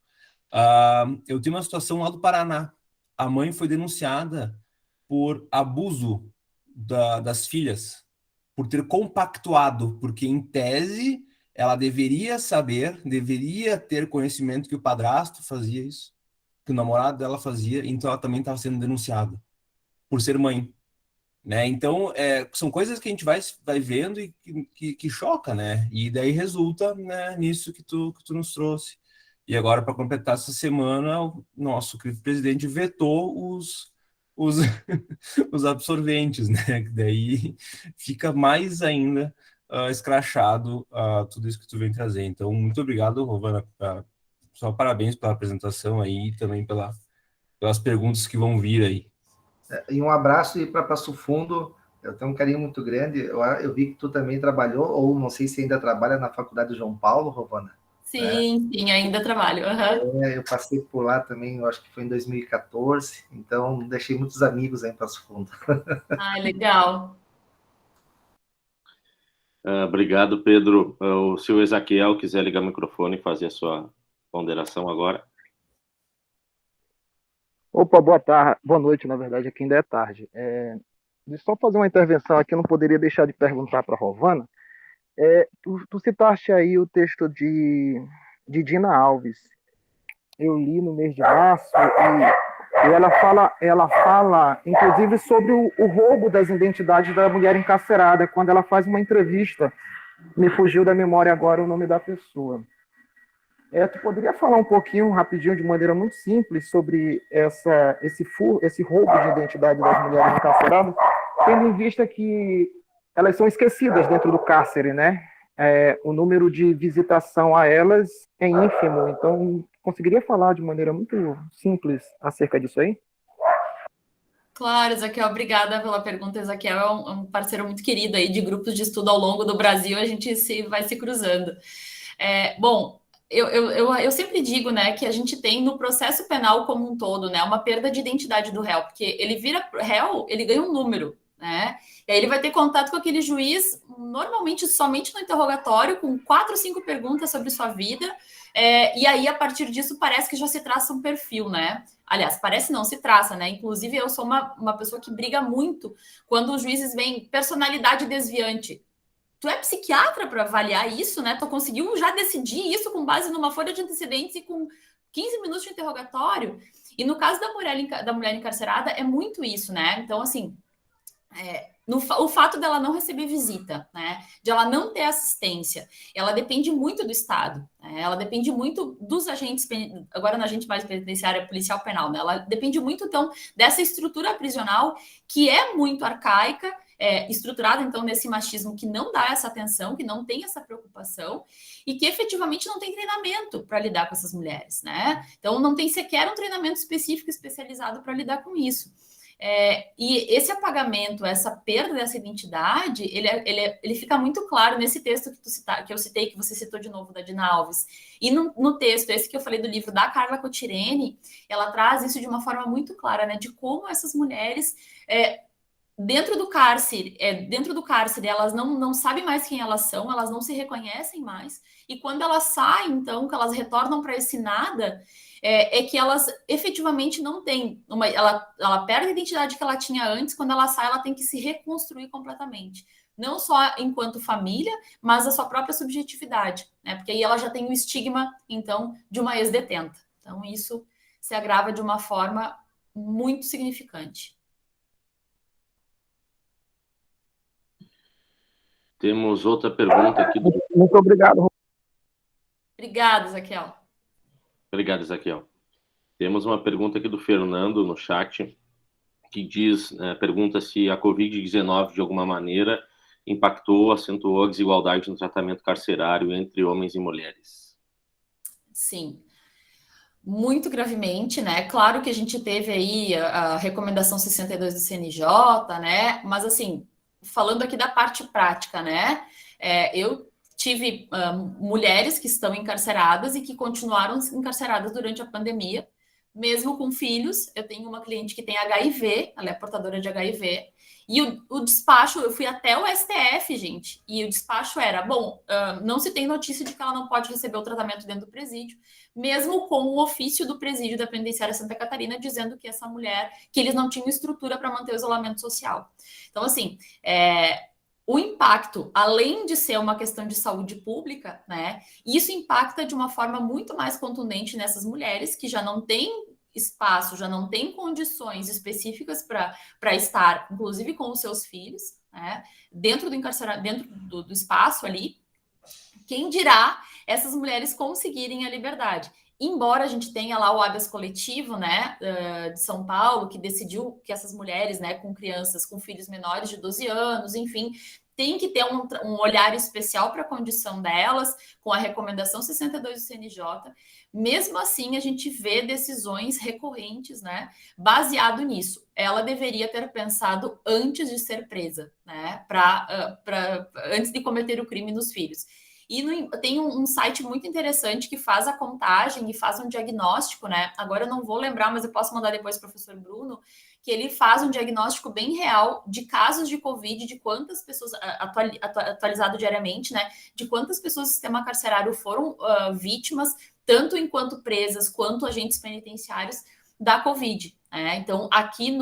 Eu tenho uma situação lá do Paraná. A mãe foi denunciada por abuso das filhas, por ter compactuado, porque em tese ela deveria saber, deveria ter conhecimento que o padrasto fazia isso, que o namorado dela fazia, então ela também estava sendo denunciada por ser mãe, né? Então são coisas que a gente vai vendo e que choca, né? E daí resulta, né, nisso que tu nos trouxe. E agora, para completar essa semana, o nosso querido presidente vetou os absorventes, né? Daí fica mais ainda escrachado tudo isso que tu vem trazer. Então, muito obrigado, Rovana. Só parabéns pela apresentação aí e também pelas perguntas que vão vir aí. E um abraço para Passo Fundo. Eu tenho um carinho muito grande. Eu vi que tu também trabalhou, ou não sei se ainda trabalha na Faculdade João Paulo, Rovana. Sim, sim, ainda trabalho. Uhum. Eu passei por lá também, eu acho que foi em 2014, então deixei muitos amigos aí em Passo Fundo. Ah, legal. Obrigado, Pedro. Se o Ezaquiel quiser ligar o microfone e fazer a sua ponderação agora. Opa, boa tarde, boa noite, na verdade, aqui ainda é tarde. Deixa eu só fazer uma intervenção aqui, eu não poderia deixar de perguntar para a Rovana. Tu citaste aí o texto de Dina Alves. Eu li no mês de março e ela fala, inclusive, sobre o roubo das identidades da mulher encarcerada, quando ela faz uma entrevista. Me fugiu da memória agora o nome da pessoa. Tu poderia falar um pouquinho, rapidinho, de maneira muito simples, sobre esse roubo de identidade das mulheres encarceradas, tendo em vista que elas são esquecidas dentro do cárcere, né? O número de visitação a elas é ínfimo, então conseguiria falar de maneira muito simples acerca disso aí? Claro, Ezaquiel, obrigada pela pergunta. Ezaquiel é um parceiro muito querido aí de grupos de estudo ao longo do Brasil, a gente vai se cruzando. Bom, eu sempre digo, né, que a gente tem no processo penal como um todo, né, uma perda de identidade do réu, porque ele vira réu, ele ganha um número, né, e aí ele vai ter contato com aquele juiz, normalmente somente no interrogatório, com 4 ou 5 perguntas sobre sua vida, e aí a partir disso parece que já se traça um perfil, né. Aliás, parece não, se traça, né? Inclusive, eu sou uma pessoa que briga muito quando os juízes veem personalidade desviante. Tu é psiquiatra para avaliar isso, né? Tu conseguiu já decidir isso com base numa folha de antecedentes e com 15 minutos de interrogatório? E no caso da mulher encarcerada, é muito isso, né? Então, assim, o fato dela não receber visita, né, de ela não ter assistência, ela depende muito do Estado, né, ela depende muito dos agentes, agora na agente mais penitenciária, policial penal, né, ela depende muito, então, dessa estrutura prisional que é muito arcaica, estruturada, então, nesse machismo que não dá essa atenção, que não tem essa preocupação e que efetivamente não tem treinamento para lidar com essas mulheres, né, então não tem sequer um treinamento específico, especializado para lidar com isso. E esse apagamento, essa perda dessa identidade, ele fica muito claro nesse texto que eu citei, que você citou de novo, da Dina Alves. E no texto, esse que eu falei do livro da Carla Cotirene, ela traz isso de uma forma muito clara, né? De como essas mulheres, dentro do cárcere, elas não sabem mais quem elas são, elas não se reconhecem mais. E quando elas saem, então, que elas retornam para esse nada, que elas efetivamente não têm ela perde a identidade que ela tinha antes, quando ela sai, ela tem que se reconstruir completamente. Não só enquanto família, mas a sua própria subjetividade, né? Porque aí ela já tem o estigma, então, de uma ex-detenta. Então, isso se agrava de uma forma muito significante. Temos outra pergunta aqui. Muito obrigado. Obrigada, Ezaquiel. Obrigado, Ezaquiel. Temos uma pergunta aqui do Fernando no chat, que diz, pergunta se a Covid-19 de alguma maneira impactou, acentuou a desigualdade no tratamento carcerário entre homens e mulheres. Sim, muito gravemente, né? Claro que a gente teve aí a recomendação 62 do CNJ, né? Mas assim, falando aqui da parte prática, né? Eu tive mulheres que estão encarceradas e que continuaram encarceradas durante a pandemia, mesmo com filhos. Eu tenho uma cliente que tem HIV, ela é portadora de HIV, e o despacho, eu fui até o STF, gente, e o despacho era, não se tem notícia de que ela não pode receber o tratamento dentro do presídio, mesmo com o ofício do presídio da Penitenciária Santa Catarina dizendo que essa mulher, que eles não tinham estrutura para manter o isolamento social. Então, assim, o impacto, além de ser uma questão de saúde pública, né, isso impacta de uma forma muito mais contundente nessas mulheres que já não têm espaço, já não têm condições específicas para estar, inclusive com os seus filhos, né, dentro do espaço ali. Quem dirá essas mulheres conseguirem a liberdade? Embora a gente tenha lá o habeas coletivo, né, de São Paulo, que decidiu que essas mulheres, né, com crianças, com filhos menores de 12 anos, enfim, tem que ter um olhar especial para a condição delas, com a recomendação 62 do CNJ. Mesmo assim, a gente vê decisões recorrentes, né, baseado nisso. Ela deveria ter pensado antes de ser presa, né, antes de cometer o crime nos filhos. E tem um site muito interessante que faz a contagem e faz um diagnóstico, né? Agora eu não vou lembrar, mas eu posso mandar depois para o professor Bruno, que ele faz um diagnóstico bem real de casos de Covid, de quantas pessoas, atualizado diariamente, né, de quantas pessoas do sistema carcerário foram vítimas, tanto enquanto presas quanto agentes penitenciários, da Covid. Então, aqui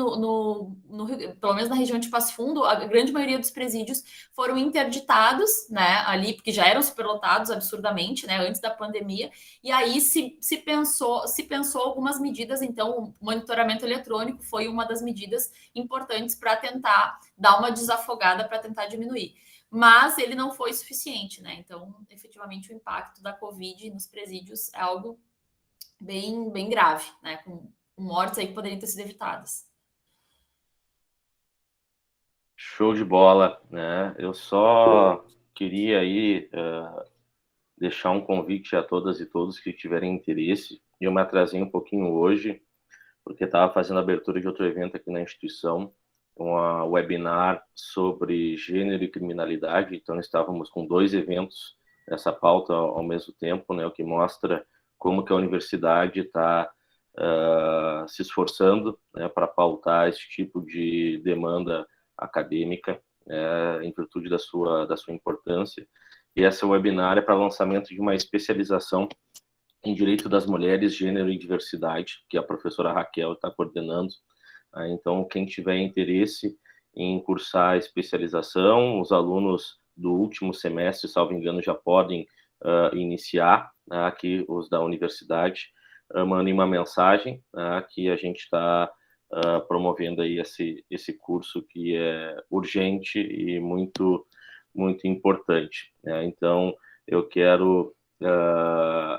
pelo menos na região de Passo Fundo, a grande maioria dos presídios foram interditados, né, ali, porque já eram superlotados absurdamente, né, antes da pandemia, e aí se pensou algumas medidas. Então, o monitoramento eletrônico foi uma das medidas importantes para tentar dar uma desafogada, para tentar diminuir. Mas ele não foi suficiente, né? Então, efetivamente, o impacto da Covid nos presídios é algo bem, bem grave, né, com mortes aí que poderiam ter sido evitadas. Show de bola, né? Eu só queria aí deixar um convite a todas e todos que tiverem interesse. Eu me atrasei um pouquinho hoje, porque estava fazendo a abertura de outro evento aqui na instituição, um webinar sobre gênero e criminalidade. Então, estávamos com 2 eventos nessa pauta ao mesmo tempo, né? O que mostra como que a universidade está se esforçando, né, para pautar esse tipo de demanda acadêmica, em virtude da sua importância. E essa webinar é para lançamento de uma especialização em Direito das Mulheres, Gênero e Diversidade, que a professora Raquel está coordenando. Então, quem tiver interesse em cursar a especialização, os alunos do último semestre, salvo engano, já podem iniciar, aqui os da universidade, mandem uma mensagem, que a gente está promovendo aí esse curso que é urgente e muito, muito importante. Então, eu quero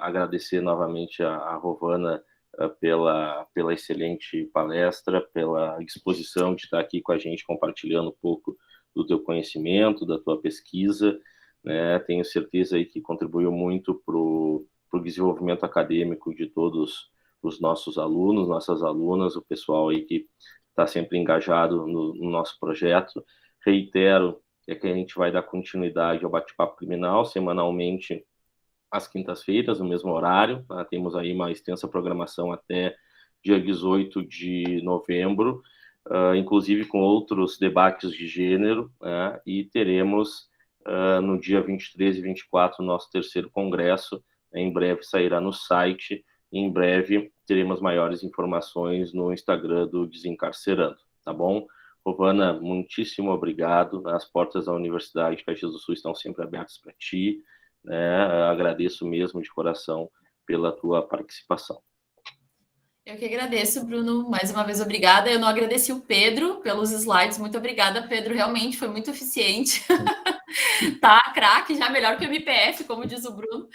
agradecer novamente a Rovana pela excelente palestra, pela disposição de estar aqui com a gente, compartilhando um pouco do teu conhecimento, da tua pesquisa, né? Tenho certeza aí que contribuiu muito para o desenvolvimento acadêmico de todos os nossos alunos, nossas alunas, o pessoal aí que está sempre engajado no nosso projeto. Reitero que a gente vai dar continuidade ao Bate-Papo Criminal semanalmente às quintas-feiras, no mesmo horário. Temos aí uma extensa programação até dia 18 de novembro, inclusive com outros debates de gênero, e teremos no dia 23 e 24 o nosso 3º congresso. Em breve sairá no site, e em breve teremos maiores informações no Instagram do Desencarcerando, tá bom? Rovana, muitíssimo obrigado. As portas da Universidade de Caxias do Sul estão sempre abertas para ti, né? Agradeço mesmo de coração pela tua participação. Eu que agradeço, Bruno. Mais uma vez, obrigada. Eu não agradeci o Pedro pelos slides. Muito obrigada, Pedro. Realmente foi muito eficiente. Tá, craque, já melhor que o MPF, como diz o Bruno.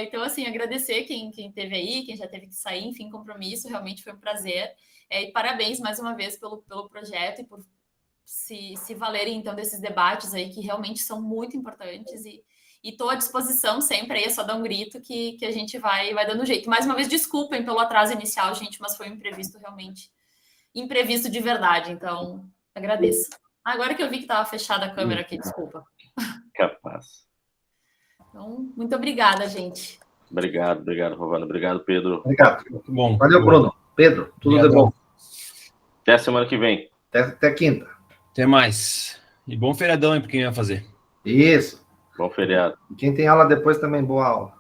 Então, assim, agradecer quem esteve aí, quem já teve que sair, enfim, compromisso. Realmente foi um prazer. E parabéns mais uma vez pelo projeto e por se valerem, então, desses debates aí que realmente são muito importantes. E estou à disposição sempre aí, é só dar um grito que a gente vai dando jeito. Mais uma vez, desculpem pelo atraso inicial, gente, mas foi um imprevisto realmente, imprevisto de verdade. Então, agradeço. Agora que eu vi que estava fechada a câmera aqui, desculpa. Capaz. Então, muito obrigada, gente. Obrigado, Rovana. Obrigado, Pedro. Obrigado. Muito bom. Valeu, Bruno. Pedro, tudo Obrigadão. de bom. Até a semana que vem. Até quinta. Até mais. E bom feriadão aí para quem vai fazer. Isso. Bom feriado. E quem tem aula depois também, boa aula.